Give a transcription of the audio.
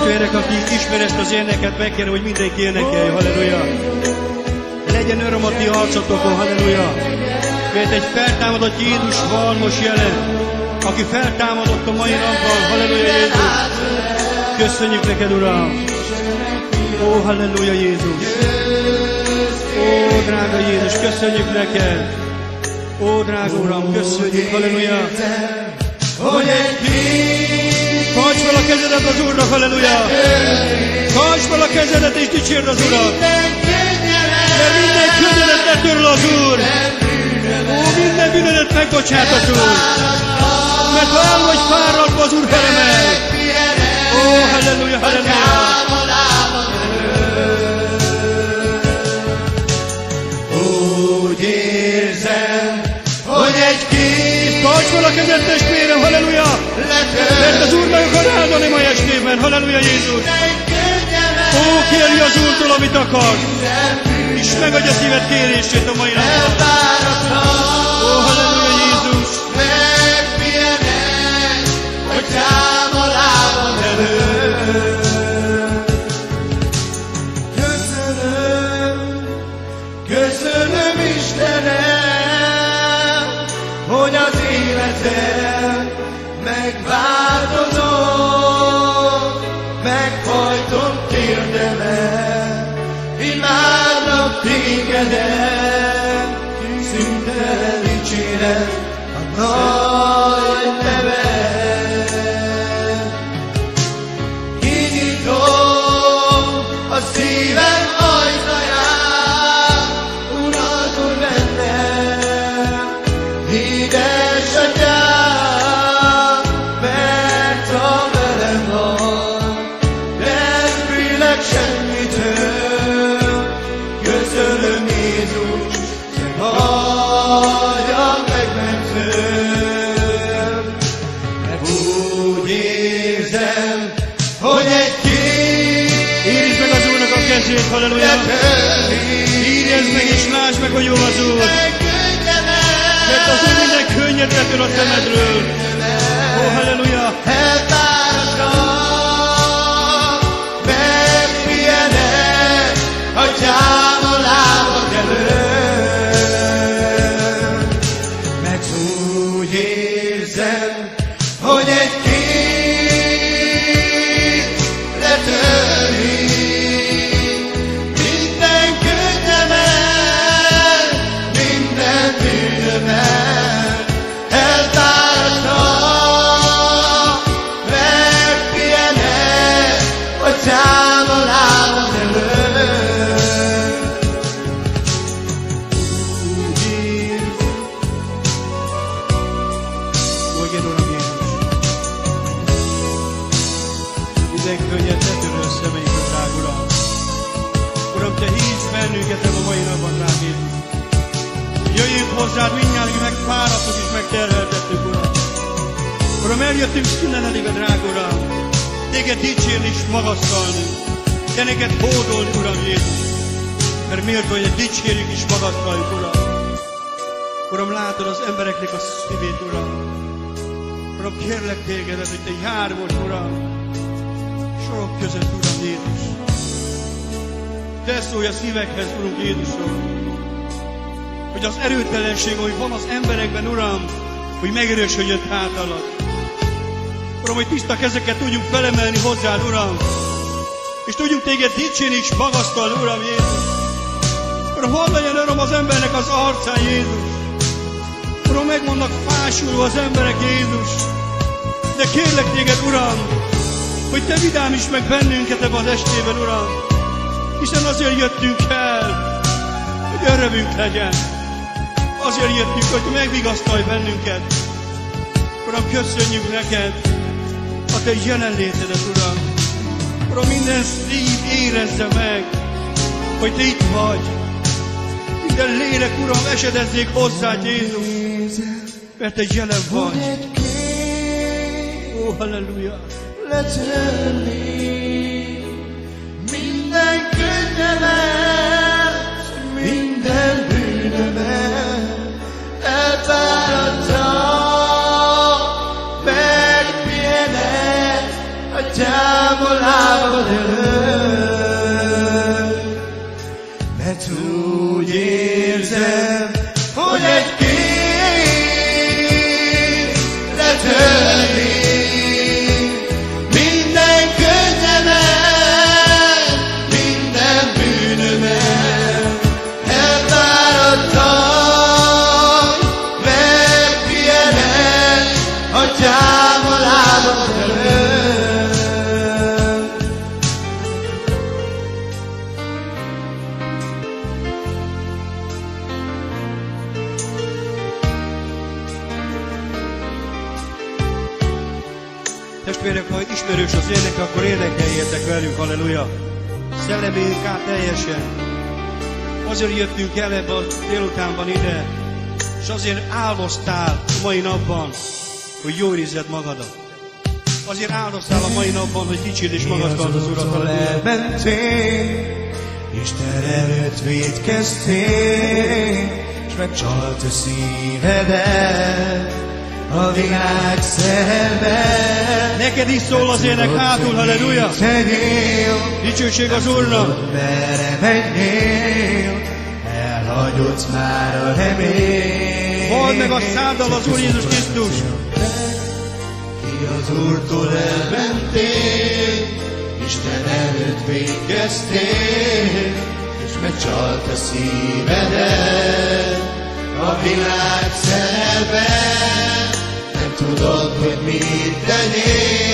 testvérek, aki ismer ezt az éneket, megkérem, hogy mindenki énekelje, halleluja. Legyen öröm a ti arcotokon, halleluja. Mert egy feltámadott Jézus van most jelen, aki feltámadott a mai napban, halleluja Jézus. Köszönjük neked, Uram. Ó, halleluja Jézus. Ó, drága Jézus, köszönjük neked. Ó, drága Uram, köszönjük, halleluja. Tartsd fel a kezedet az Úrnak, halleluja. Tartsd fel a kezedet és dicsérd az Urat. Mert minden könnyedet letöröl az Úr. Ó, minden bűnödet megbocsátat az Úr. Mert ha el vagy fáradva, az Úr felemel. Ó, halleluja, halleluja. Úgy érzem, hogy egy kép tartsd fel a kezed, testvérem, halleluja. Mert az Úr meg akar áldani ma estében, halleluja Jézus. Ó, kérj az Úrtól, amit akar. És megadja szíved kérését a mai napon. Ó, halleluja Jézus. megpihenek, hogy támad lábad előtt. Köszönöm Istenem, hogy az életem megváltozott, meghajtott térdemet, imádnak tégedet, szüntelen dicséret a nagy nevet. Kinyitom a szívem ajtaját, uralkodj bennem, édesatyám, mert ha velem van, nem félek semmitől. Köszönöm Jézus, te vagy a megmentőm. Mert úgy érzem, hogy egy kép Érizd meg az Úrnak a kezét, halleluja. Írjezd meg és lásd meg, hogy jó az Úr. Mert az Úr minden könnyet letör a szemedről. Ó, halleluja. elfáradtam, megpihenek, atyám a lábad előtt. Mert úgy érzem, hogy egy kép letöri minden könnyemet, minden bűnömet. Eltártam, megpihenek, atyám a lábad előtt. Úgy érzem. Ó, igen, Uram Jézus. Minden könnyet letöröl szemeinkről, drága Uram. Uram, te hívsz bennünket a mai napban, drága Jézus. Jöjjünk hozzád mindjárt, hogy megfáradtuk és megterheltettük, Uram. Uram, eljöttünk innen elébe, drága Uram. Téged dicsérni és magasztalni. Te neked hódolni, Uram Jézus. Mert miért, hogy dicsérjük és magasztaljuk, Uram. Uram, látod az embereknek a szívét, Uram. Uram, kérlek tégedet, hogy te jár most, Uram. Sorok között, Uram Jézus. Te szólj a szívekhez, Urunk Jézusom. Hogy az erőtelenség, hogy van az emberekben, Uram, hogy megerősödjön hátalad. Uram, hogy tiszta kezeket tudjunk felemelni hozzád, Uram. És tudjunk téged dicsérni és magasztalni, Uram Jézus. Uram, hadd legyen öröm az embernek az arcán, Jézus. Uram, meg vannak fásulva az emberek, Jézus. De kérlek téged, Uram, hogy te vidámíts meg bennünket ebben az estében, Uram. Hiszen azért jöttünk el, hogy örömünk legyen. Azért jöttünk, hogy megvigasztalj bennünket. Uram, köszönjük neked a te jelenlétedet, Uram. Uram, minden szív érezze meg, hogy te itt vagy. Minden lélek, Uram, esedezzék hozzád, Jézus, mert te jelen vagy. Ó, halleluja! Letörni minden könnyemet, minden bűnömet. Elfáradtam, megpihenek, atyám a lábad lábad előtt, mert úgy érzem, hogy egy kép letörnék minden könnyemet, minden bűnömet. Elfáradtam, megpihenek, Atyám a lábad előtt. Testvérek, ha ismerős az ének, akkor énekeljétek velünk, halleluja! Szelleméljünk át teljesen. Azért jöttünk el ebbe a délutánban ide, és azért áldoztál a mai napban, hogy jól érzed magadat. Azért áldoztál a mai napban, hogy dicsérd és magasztald az Urat, halleluja! Elmentél, Isten előtt vétkeztél, s megcsalt a szívedet a világ szerve. Neked is szól az ének hátul, halleluja! Dicsőség az Úrnak! Merre mennél, elhagyott már a remény. Mondd meg a száddal az Úr Jézus Krisztus! Ki az Úrtól elmentél, Isten előtt vétkeztél, és megcsalt a szívedet a világ szerve. Nem tudod, hogy mit tennél,